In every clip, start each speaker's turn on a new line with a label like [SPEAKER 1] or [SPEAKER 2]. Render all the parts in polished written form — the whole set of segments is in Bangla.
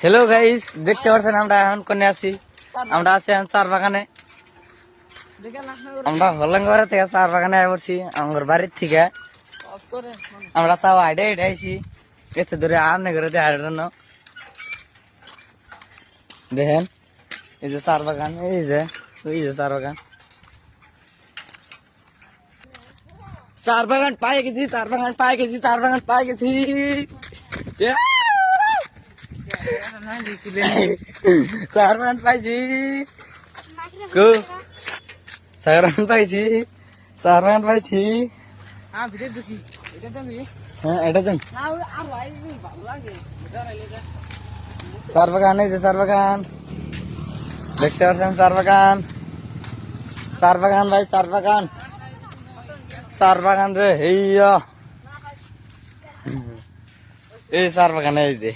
[SPEAKER 1] হ্যালো গাইস, দেখতে পাচ্ছেন আমরা এখন কোনে আছি? আমরা আছি এখন চার বাগানে। আমরা হলঙ্গরা থেকে চার বাগানে পড়ছি আমার বাড়ির থেকে। আমরা তাও আইডে আইছি এতে ধরে আমনে করে দেখার জন্য। দেখেন এই যে চার বাগান, এই যে চার বাগান। চার বাগান পাই গেছি, চার বাগান পাই গেছি, চার বাগান পাই গেছি। চার বাগান পাইছি, চার বাগান পাইছি, চার বাগান পাইছি। হ্যাঁ এটা যান চার বাগান, এই যে চার বাগান দেখতে পাচ্ছেন। চার বাগান, চার বাগান ভাই, চার বাগান, চার বাগান রে। এই চার বাগান, এই যে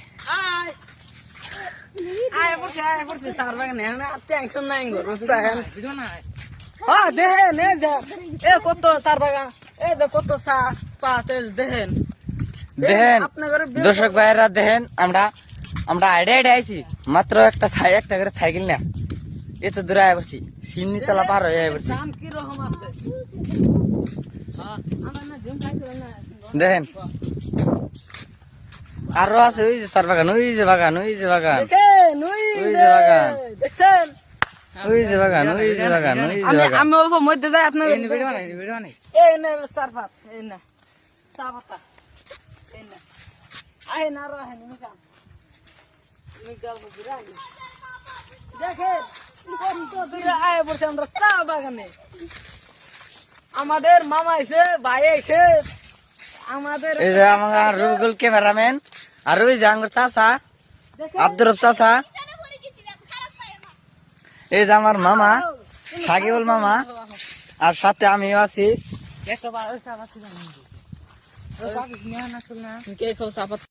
[SPEAKER 2] কত চার বাগান, এই কত চা পাতে দেখেন
[SPEAKER 1] দেখেন দর্শক ভাইয়েরা, দেখেন আমরা আইডিয়া আইছি মাত্র একটা করে সাইকেল না এত দূরে আয় পড়ছি, সিন্নিতলা পার হয়ে আয় পড়ছি।
[SPEAKER 2] কিরকম আছে
[SPEAKER 1] দেখেন আরো আছে, ওই যে চার বাগান, ওই যে বাগান, ওই যে বাগান, ওই যে বাগান,
[SPEAKER 2] দেখছেন,
[SPEAKER 1] ওই যে বাগান, ওই যে বাগান, ওই যে বাগান।
[SPEAKER 2] আমি অল্প মধ্যে যাই আপনার এই না চার পাত, এই না চা পাতা, এই না আয় না রহে মিকাম মিকাম বুঝরা। দেখেন কত দূরে আয় পড়ছে আমরা চা বাগানে। আমাদের মামা আইছে, ভাই আইছে, আমাদের
[SPEAKER 1] এই যে আমার রুগুল ক্যামেরাম্যান, আর ওই যে আমার চাচা আব্দুর রব চাচা, এই যে আমার মামা সাকিবুল মামা, আর সাথে আমিও আছি।
[SPEAKER 2] একটা চা পাতা